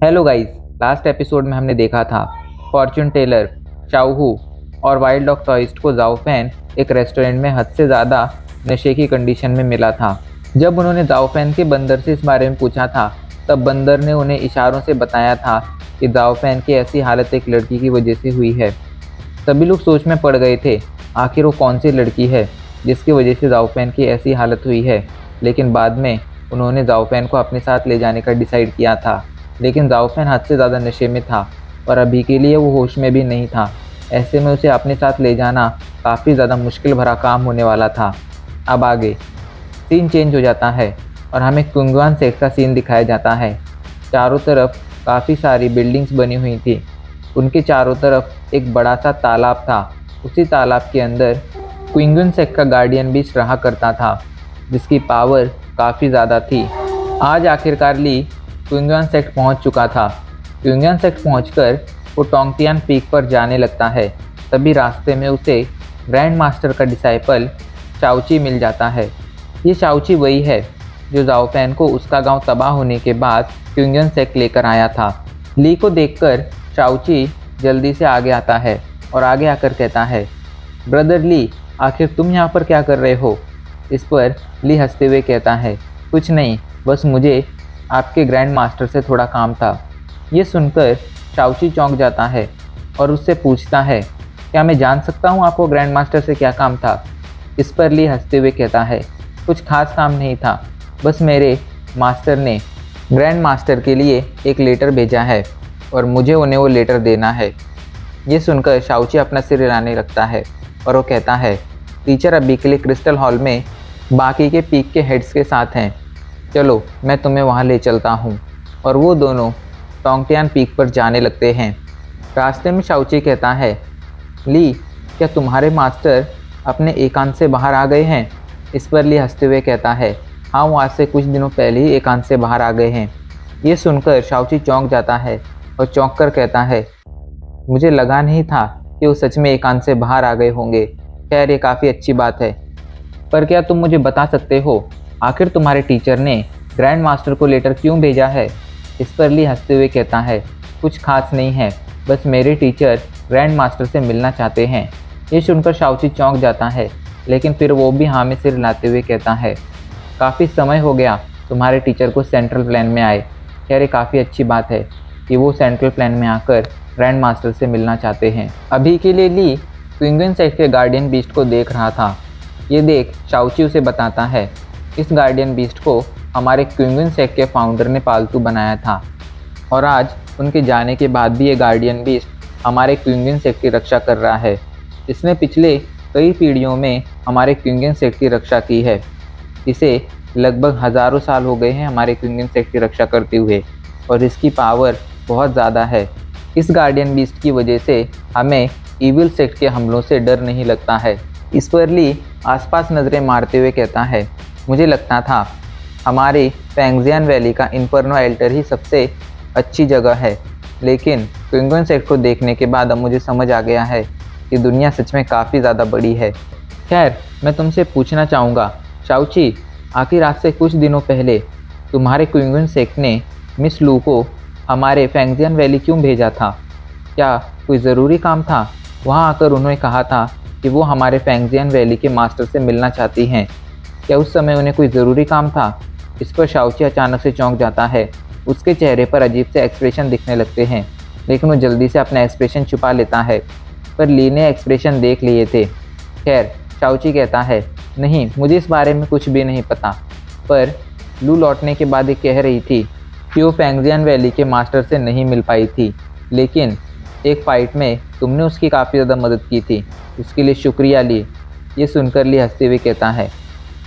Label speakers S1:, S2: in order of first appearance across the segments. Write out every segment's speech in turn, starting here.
S1: Hello guys. Last episode में हमने देखा था फॉर्च्यून टेलर, शाओहू और वाइल्ड डॉग टॉइस्ट को जाओ फैन एक रेस्टोरेंट में हद से ज़्यादा नशे की कंडीशन में मिला था। जब उन्होंने जाओ फैन के बंदर से इस बारे में पूछा था, तब बंदर ने उन्हें इशारों से बताया था कि जाओ फैन की ऐसी हालत एक लड़की की वजह से हुई है। सभी लोग सोच में पड़ गए थे, आखिर वो कौन सी लड़की है जिसकी वजह से जाओ फैन की ऐसी हालत हुई है। लेकिन बाद में उन्होंने जाओ फैन को अपने साथ ले जाने का डिसाइड किया था। लेकिन जाओ फैन हद से ज़्यादा नशे में था और अभी के लिए वो होश में भी नहीं था। ऐसे में उसे अपने साथ ले जाना काफ़ी ज़्यादा मुश्किल भरा काम होने वाला था। अब आगे सीन चेंज हो जाता है और हमें कुंगवान सेक्स का सीन दिखाया जाता है। चारों तरफ काफ़ी सारी बिल्डिंग्स बनी हुई थी। उनके चारों तरफ एक बड़ा सा तालाब था। उसी तालाब के अंदर क्विंगन सेक का गार्डियन बीस्ट रहा करता था, जिसकी पावर काफ़ी ज़्यादा थी। आज आखिरकार ली क्विंगन सेक्ट पहुंच चुका था। क्विंगन सेक्ट पहुंचकर वो टोंगटियान पीक पर जाने लगता है। तभी रास्ते में उसे ग्रैंड मास्टर का डिसाइपल चाउची मिल जाता है। ये चाउची वही है जो जाओ फैन को उसका गांव तबाह होने के बाद क्विंगन सेक्ट लेकर आया था। ली को देखकर चाउची जल्दी से आगे आता है और आगे आकर कहता है, ब्रदर ली, आखिर तुम यहाँ पर क्या कर रहे हो? इस पर ली हंसते हुए कहता है, कुछ नहीं, बस मुझे आपके ग्रैंड मास्टर से थोड़ा काम था। ये सुनकर चाउची चौंक जाता है और उससे पूछता है, क्या मैं जान सकता हूँ आपको ग्रैंड मास्टर से क्या काम था? इस पर ली हंसते हुए कहता है, कुछ खास काम नहीं था, बस मेरे मास्टर ने ग्रैंड मास्टर के लिए एक लेटर भेजा है और मुझे उन्हें वो लेटर देना है। ये सुनकर शाओची अपना सिर हिलाने लगता है और वो कहता है, टीचर अभी के लिए क्रिस्टल हॉल में बाकी के पीक के हेड्स के साथ हैं, चलो मैं तुम्हें वहाँ ले चलता हूँ। और वो दोनों टोंगटियान पीक पर जाने लगते हैं। रास्ते में शाओची कहता है, ली, क्या तुम्हारे मास्टर अपने एकांत से बाहर आ गए हैं? इस पर ली हंसते हुए कहता है, हाँ, वो आज से कुछ दिनों पहले ही एकांत से बाहर आ गए हैं। ये सुनकर शाओची चौंक जाता है और चौंक कर कहता है, मुझे लगा नहीं था कि वो सच में एकांत से बाहर आ गए होंगे। खैर, ये काफ़ी अच्छी बात है, पर क्या तुम मुझे बता सकते हो आखिर तुम्हारे टीचर ने ग्रैंड मास्टर को लेटर क्यों भेजा है? इस पर ली हंसते हुए कहता है, कुछ खास नहीं है, बस मेरे टीचर ग्रैंड मास्टर से मिलना चाहते हैं। ये सुनकर शाओची चौंक जाता है, लेकिन फिर वो भी हाँ में सिर हिलाते हुए कहता है, काफ़ी समय हो गया तुम्हारे टीचर को सेंट्रल प्लान में आए। खैर, ये काफ़ी अच्छी बात है कि वो सेंट्रल प्लान में आकर ग्रैंड मास्टर से मिलना चाहते हैं। अभी के लिए ली क्विंगन सेक्ट के गार्डियन बीस्ट को देख रहा था। ये देख शाओची उसे बताता है, इस गार्डियन बीस्ट को हमारे क्विंगन सेक्ट के फाउंडर ने पालतू बनाया था और आज उनके जाने के बाद भी ये गार्डियन बीस्ट हमारे क्विंगन सेक्ट की रक्षा कर रहा है। इसने पिछले कई पीढ़ियों में हमारे क्विंगन सेक्ट की रक्षा की है। इसे लगभग हज़ारों साल हो गए हैं हमारे क्विंगन सेक्ट की रक्षा करते हुए और इसकी पावर बहुत ज़्यादा है। इस गार्डियन बीस्ट की वजह से हमें ईविल सेक्ट के हमलों से डर नहीं लगता है। इस पर ली आसपास नज़रें मारते हुए कहता है, मुझे लगता था हमारी फैंगजियान वैली का इन्फर्नो एल्टर ही सबसे अच्छी जगह है, लेकिन क्विंगन सेक्ट को देखने के बाद अब मुझे समझ आ गया है कि दुनिया सच में काफ़ी ज़्यादा बड़ी है। खैर, मैं तुमसे पूछना चाहूँगा शाओची, आखिर आज से कुछ दिनों पहले तुम्हारे क्विंगन सेक्ट ने मिस लू को हमारे फैंगजियान वैली क्यों भेजा था? क्या कोई ज़रूरी काम था? वहाँ आकर उन्होंने कहा था कि वो हमारे फैंगजियान वैली के मास्टर से मिलना चाहती हैं। क्या उस समय उन्हें कोई ज़रूरी काम था? इस पर शाओची अचानक से चौंक जाता है। उसके चेहरे पर अजीब से एक्सप्रेशन दिखने लगते हैं, लेकिन वो जल्दी से अपना एक्सप्रेशन छुपा लेता है। पर ली ने एक्सप्रेशन देख लिए थे। खैर, शाओची कहता है, नहीं, मुझे इस बारे में कुछ भी नहीं पता, पर लू लौटने के बाद ये कह रही थी कि वो फैंगजियान वैली के मास्टर से नहीं मिल पाई थी, लेकिन एक फ़ाइट में तुमने उसकी काफ़ी ज़्यादा मदद की थी, उसके लिए शुक्रिया ली। ये सुनकर ली हंसते हुए कहता है,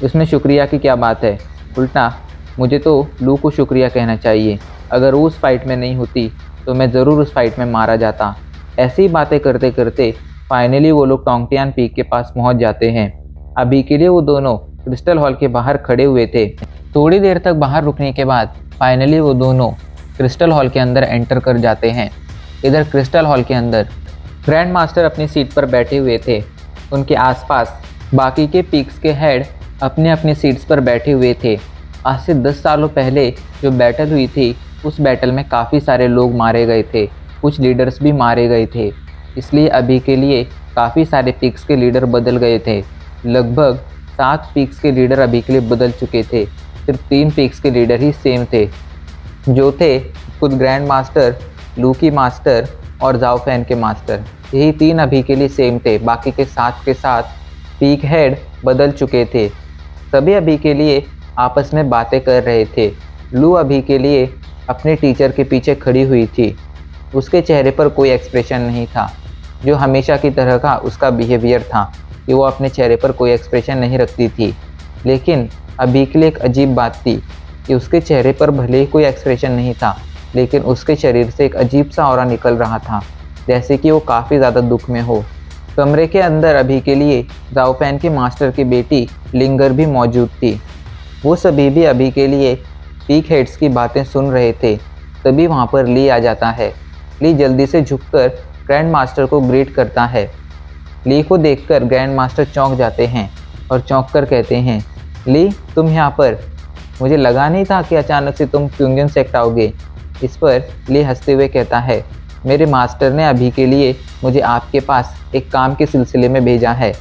S1: उसमें शुक्रिया की क्या बात है, उल्टा मुझे तो लू को शुक्रिया कहना चाहिए। अगर वो उस फाइट में नहीं होती तो मैं ज़रूर उस फाइट में मारा जाता। ऐसी ही बातें करते करते फाइनली वो लोग टोंगटियान पीक के पास पहुंच जाते हैं। अभी के लिए वो दोनों क्रिस्टल हॉल के बाहर खड़े हुए थे। थोड़ी देर तक बाहर रुकने के बाद फाइनली वो दोनों क्रिस्टल हॉल के अंदर एंटर कर जाते हैं। इधर क्रिस्टल हॉल के अंदर ग्रैंड मास्टर अपनी सीट पर बैठे हुए थे। उनके आसपास बाकी के पीक्स के हेड अपने अपनी सीट्स पर बैठे हुए थे। आज से 10 सालों पहले जो बैटल हुई थी उस बैटल में काफ़ी सारे लोग मारे गए थे, कुछ लीडर्स भी मारे गए थे। इसलिए अभी के लिए काफ़ी सारे पीक्स के लीडर बदल गए थे। लगभग 7 पीक्स के लीडर अभी के लिए बदल चुके थे, सिर्फ 3 पीक्स के लीडर ही सेम थे, जो थे खुद ग्रैंड मास्टर, लूकी मास्टर और जाओ फैन के मास्टर। यही 3 अभी के लिए सेम थे, बाकी के 7 के साथ पीक हेड बदल चुके थे। सभी अभी के लिए आपस में बातें कर रहे थे। लू अभी के लिए अपने टीचर के पीछे खड़ी हुई थी। उसके चेहरे पर कोई एक्सप्रेशन नहीं था, जो हमेशा की तरह का उसका बिहेवियर था कि वो अपने चेहरे पर कोई एक्सप्रेशन नहीं रखती थी। लेकिन अभी के लिए एक अजीब बात थी कि उसके चेहरे पर भले ही कोई एक्सप्रेशन नहीं था, लेकिन उसके शरीर से एक अजीब सा ऑरा निकल रहा था, जैसे कि वो काफ़ी ज़्यादा दुख में हो। कमरे के अंदर अभी के लिए जाओ फैन के मास्टर की बेटी लिंगर भी मौजूद थी। वो सभी भी अभी के लिए पीक हेड्स की बातें सुन रहे थे। तभी वहाँ पर ली आ जाता है। ली जल्दी से झुककर ग्रैंड मास्टर को ग्रीट करता है। ली को देखकर ग्रैंड मास्टर चौंक जाते हैं और चौंक कर कहते हैं, ली तुम यहाँ पर? मुझे लगा नहीं था कि अचानक से तुम क्विंगन सेक्ट आओगे। इस पर ली हंसते हुए कहता है, मेरे मास्टर ने अभी के लिए मुझे आपके पास एक काम के सिलसिले में भेजा है।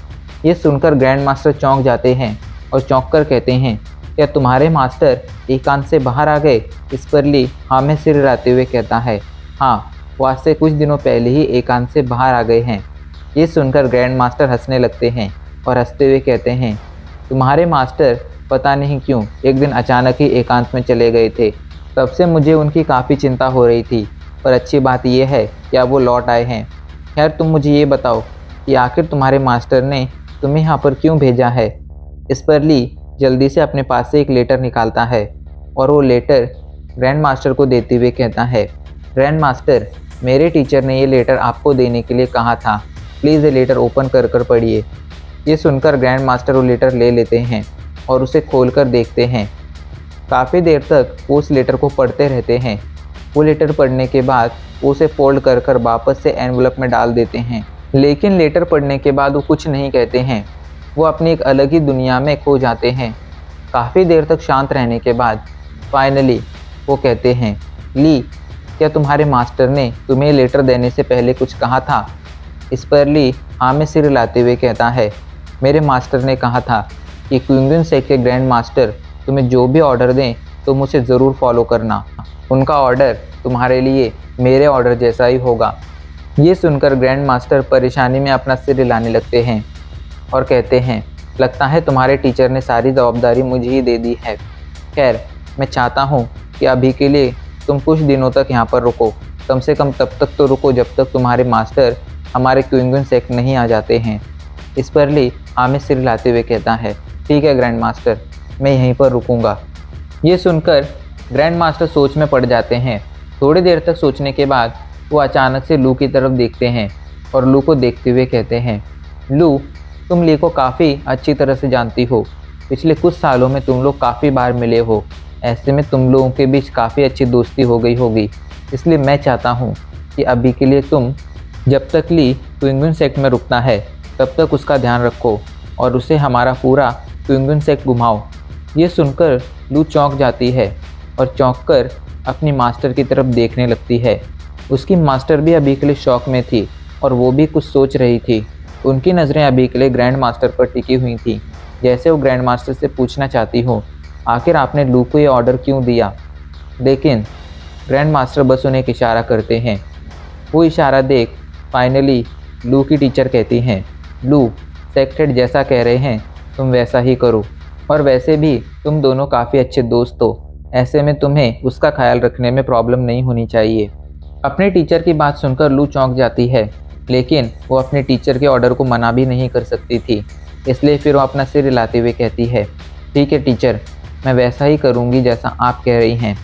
S1: ये सुनकर ग्रैंड मास्टर चौंक जाते हैं और चौंक कर कहते हैं, क्या तुम्हारे मास्टर एकांत से बाहर आ गए? इस पर ली हाँ में सिर हिलाते हुए कहता है, हाँ वो आज से कुछ दिनों पहले ही एकांत से बाहर आ गए हैं। ये सुनकर ग्रैंड मास्टर हंसने लगते हैं और हंसते हुए कहते हैं, तुम्हारे मास्टर पता नहीं क्यों एक दिन अचानक ही एकांत में चले गए थे। तब से मुझे उनकी काफ़ी चिंता हो रही थी, पर अच्छी बात यह है कि अब वो लौट आए हैं। खैर तुम मुझे ये बताओ कि आखिर तुम्हारे मास्टर ने तुम्हें यहाँ पर क्यों भेजा है? इस पर ली जल्दी से अपने पास से एक लेटर निकालता है और वो लेटर ग्रैंड मास्टर को देते हुए कहता है, ग्रैंड मास्टर मेरे टीचर ने ये लेटर आपको देने के लिए कहा था, प्लीज़ ये लेटर ओपन कर कर पढ़िए। ये सुनकर ग्रैंड मास्टर वो लेटर ले लेते हैं और उसे खोल कर देखते हैं। काफ़ी देर तक वो उस लेटर को पढ़ते रहते हैं। वो लेटर पढ़ने के बाद वो उसे फोल्ड कर कर वापस से एनवलप में डाल देते हैं। लेकिन लेटर पढ़ने के बाद वो कुछ नहीं कहते हैं। वो अपनी एक अलग ही दुनिया में खो जाते हैं। काफ़ी देर तक शांत रहने के बाद फाइनली वो कहते हैं, ली क्या तुम्हारे मास्टर ने तुम्हें लेटर देने से पहले कुछ कहा था? इस पर ली हाँ में सिर हिलाते हुए कहता है, मेरे मास्टर ने कहा था कि क्विंगन सेक्ट के ग्रैंड मास्टर तुम्हें जो भी ऑर्डर दें तुम उसे ज़रूर फॉलो करना। उनका ऑर्डर तुम्हारे लिए मेरे ऑर्डर जैसा ही होगा। ये सुनकर ग्रैंड मास्टर परेशानी में अपना सिर हिलाने लगते हैं और कहते हैं, लगता है तुम्हारे टीचर ने सारी जवाबदारी मुझे ही दे दी है। खैर मैं चाहता हूँ कि अभी के लिए तुम कुछ दिनों तक यहाँ पर रुको, कम से कम तब तक तो रुको जब तक तुम्हारे मास्टर हमारे क्विंगन सेक्ट नहीं आ जाते हैं। इस पर ली हाँ में सिर हिलाते हुए कहता है, ठीक है ग्रैंड मास्टर, मैं यहीं पर रुकूंगा। ये सुनकर ग्रैंड मास्टर सोच में पड़ जाते हैं। थोड़ी देर तक सोचने के बाद वो अचानक से लू की तरफ देखते हैं और लू को देखते हुए कहते हैं, लू तुम ली को काफ़ी अच्छी तरह से जानती हो। पिछले कुछ सालों में तुम लोग काफ़ी बार मिले हो, ऐसे में तुम लोगों के बीच काफ़ी अच्छी दोस्ती हो गई होगी। इसलिए मैं चाहता हूँ कि अभी के लिए तुम जब तक ली क्विंगन सेक्ट में रुकता है तब तक उसका ध्यान रखो और उसे हमारा पूरा क्विंगन सेक्ट घुमाओ। ये सुनकर लू चौंक जाती है और चौंक कर अपनी मास्टर की तरफ देखने लगती है। उसकी मास्टर भी अभी के लिए शौक में थी और वो भी कुछ सोच रही थी। उनकी नज़रें अभी के लिए ग्रैंड मास्टर पर टिकी हुई थी, जैसे वो ग्रैंड मास्टर से पूछना चाहती हो, आखिर आपने लू को ये ऑर्डर क्यों दिया? लेकिन ग्रैंड मास्टर बस उन्हें एक इशारा करते हैं। वो इशारा देख फाइनली लू की टीचर कहती हैं, लू सेक्ट हेड जैसा कह रहे हैं तुम वैसा ही करो, और वैसे भी तुम दोनों काफ़ी अच्छे दोस्त हो, ऐसे में तुम्हें उसका ख्याल रखने में प्रॉब्लम नहीं होनी चाहिए। अपने टीचर की बात सुनकर लू चौंक जाती है, लेकिन वो अपने टीचर के ऑर्डर को मना भी नहीं कर सकती थी। इसलिए फिर वो अपना सिर हिलाते हुए कहती है, ठीक है टीचर, मैं वैसा ही करूँगी जैसा आप कह रही हैं।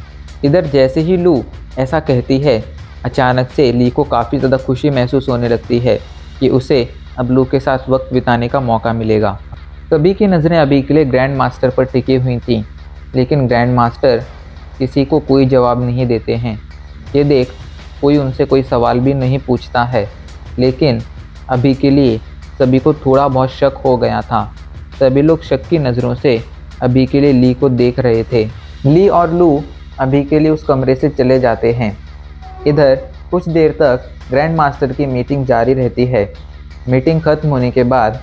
S1: इधर जैसे ही लू ऐसा कहती है, अचानक से ली को काफ़ी ज़्यादा खुशी महसूस होने लगती है कि उसे अब लू के साथ वक्त बिताने का मौका मिलेगा। सभी की नज़रें अभी के लिए ग्रैंड मास्टर पर टिकी हुई थीं, लेकिन ग्रैंड मास्टर किसी को कोई जवाब नहीं देते हैं। ये देख कोई उनसे कोई सवाल भी नहीं पूछता है, लेकिन अभी के लिए सभी को थोड़ा बहुत शक हो गया था। सभी लोग शक की नज़रों से अभी के लिए ली को देख रहे थे। ली और लू अभी के लिए उस कमरे से चले जाते हैं। इधर कुछ देर तक ग्रैंड मास्टर की मीटिंग जारी रहती है। मीटिंग खत्म होने के बाद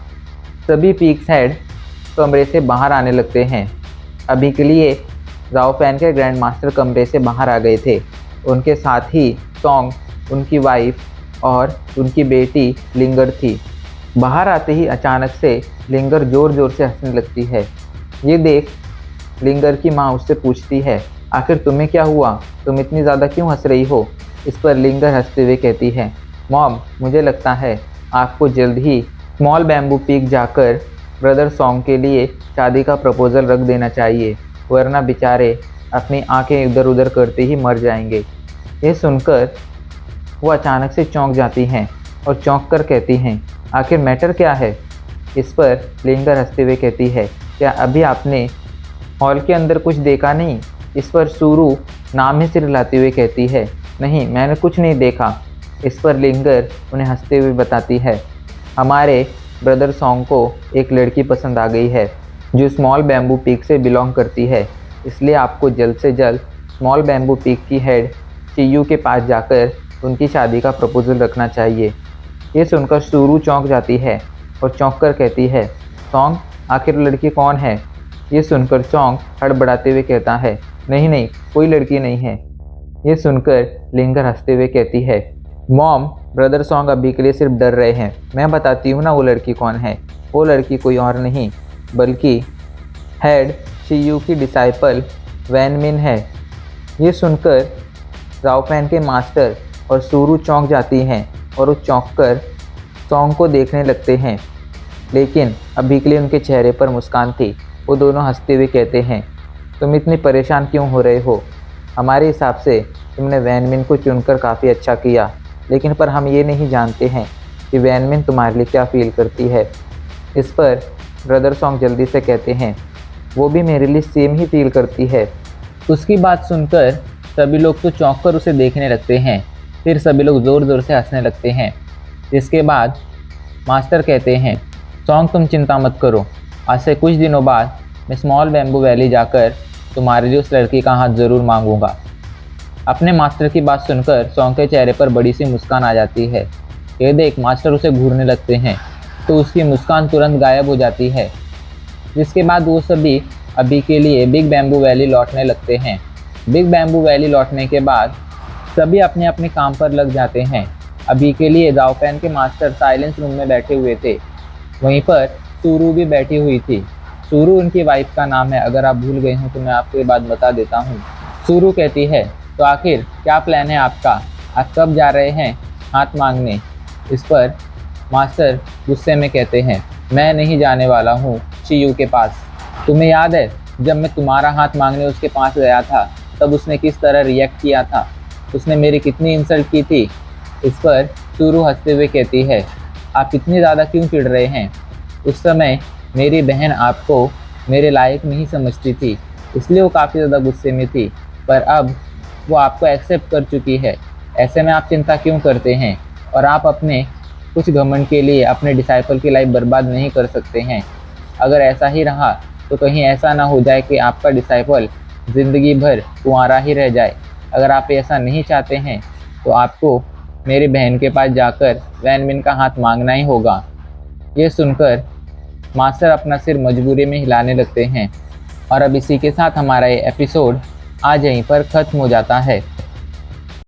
S1: सभी पीक्स हेड कमरे से बाहर आने लगते हैं। अभी के लिए जाओफैन के ग्रैंड मास्टर कमरे से बाहर आ गए थे। उनके साथ ही सॉन्ग, उनकी वाइफ और उनकी बेटी लिंगर थी। बाहर आते ही अचानक से लिंगर ज़ोर ज़ोर से हंसने लगती है। ये देख लिंगर की माँ उससे पूछती है, आखिर तुम्हें क्या हुआ, तुम इतनी ज़्यादा क्यों हंस रही हो। इस पर लिंगर हंसते हुए कहती है, मॉम मुझे लगता है आपको जल्द ही स्मॉल बैम्बू पीक जाकर ब्रदर सॉन्ग के लिए शादी का प्रपोज़ल रख देना चाहिए, वरना बेचारे अपनी आंखें इधर उधर करते ही मर जाएंगे। ये सुनकर वो अचानक से चौंक जाती हैं और चौंक कर कहती हैं, आखिर मैटर क्या है। इस पर लिंगर हंसते हुए कहती है, क्या अभी आपने हॉल के अंदर कुछ देखा नहीं। इस पर सूरू नाम ही सिर हिलाते हुए कहती है, नहीं मैंने कुछ नहीं देखा। इस पर लिंगर उन्हें हंसते हुए बताती है, हमारे ब्रदर सॉन्ग को एक लड़की पसंद आ गई है जो स्मॉल बैम्बू पीक से बिलोंग करती है, इसलिए आपको जल्द से जल्द स्मॉल बैम्बू पीक की हेड चीयू के पास जाकर उनकी शादी का प्रपोज़ल रखना चाहिए। ये सुनकर सूरू चौंक जाती है और चौंक कर कहती है, सॉन्ग आखिर लड़की कौन है। ये सुनकर चौंक हड़बड़ाते हुए कहता है, नहीं नहीं कोई लड़की नहीं है। ये सुनकर लिंगर हंसते हुए कहती है, मॉम ब्रदर सॉन्ग अभी के लिए सिर्फ डर रहे हैं, मैं बताती हूँ ना वो लड़की कौन है। वो लड़की कोई और नहीं बल्कि हेड शियू की डिसाइपल वैन मिन है। ये सुनकर जाओफैन के मास्टर और सूरू चौंक जाती हैं और वो चौंक कर सॉन्ग को देखने लगते हैं, लेकिन अभी के लिए उनके चेहरे पर मुस्कान थी। वो दोनों हंसते हुए कहते हैं, तुम इतनी परेशान क्यों हो रहे हो, हमारे हिसाब से तुमने वैन मिन को चुनकर काफ़ी अच्छा किया, लेकिन पर हम ये नहीं जानते हैं कि वैन मिन तुम्हारे लिए क्या फील करती है। इस पर ब्रदर सॉन्ग जल्दी से कहते हैं, वो भी मेरे लिए सेम ही फील करती है। उसकी बात सुनकर सभी लोग तो चौंक कर उसे देखने लगते हैं। फिर सभी लोग ज़ोर ज़ोर से हंसने लगते हैं। इसके बाद मास्टर कहते हैं, सॉन्ग तुम चिंता मत करो, आज से कुछ दिनों बाद मैं स्मॉल बैम्बू वैली जाकर तुम्हारे लिए उस लड़की का हाथ ज़रूर मांगूंगा। अपने मास्टर की बात सुनकर सॉन्ग के चेहरे पर बड़ी सी मुस्कान आ जाती है। ये देख मास्टर उसे घूरने लगते हैं तो उसकी मुस्कान तुरंत गायब हो जाती है। जिसके बाद वो सभी अभी के लिए बिग बैम्बू वैली लौटने लगते हैं। बिग बैम्बू वैली लौटने के बाद सभी अपने अपने काम पर लग जाते हैं। अभी के लिए जाओफैन के मास्टर साइलेंस रूम में बैठे हुए थे। वहीं पर सूरू भी बैठी हुई थी। सूरू उनकी वाइफ का नाम है, अगर आप भूल गए हों तो मैं आपको ये बात बता देता हूँ। सूरू कहती है, तो आखिर क्या प्लान है आपका, आप कब जा रहे हैं हाथ मांगने। इस पर मास्टर गुस्से में कहते हैं, मैं नहीं जाने वाला हूँ चियू के पास। तुम्हें याद है जब मैं तुम्हारा हाथ मांगने उसके पास गया था तब उसने किस तरह रिएक्ट किया था, उसने मेरी कितनी इंसल्ट की थी। इस पर सूरू हंसते हुए कहती है, आप इतनी ज़्यादा क्यों चिढ़ रहे हैं, उस समय मेरी बहन आपको मेरे लायक नहीं समझती थी, इसलिए वो काफ़ी ज़्यादा गुस्से में थी, पर अब वो आपको एक्सेप्ट कर चुकी है। ऐसे में आप चिंता क्यों करते हैं, और आप अपने कुछ घमंड के लिए अपने डिसाइपल की लाइफ बर्बाद नहीं कर सकते हैं। अगर ऐसा ही रहा तो कहीं ऐसा ना हो जाए कि आपका डिसाइपल ज़िंदगी भर कुंवारा ही रह जाए। अगर आप ऐसा नहीं चाहते हैं तो आपको मेरी बहन के पास जाकर वैन मिन का हाथ मांगना ही होगा। ये सुनकर मास्टर अपना सिर मजबूरी में हिलाने लगते हैं। और अब इसी के साथ हमारा ये एपिसोड आज यहीं पर ख़त्म हो जाता है।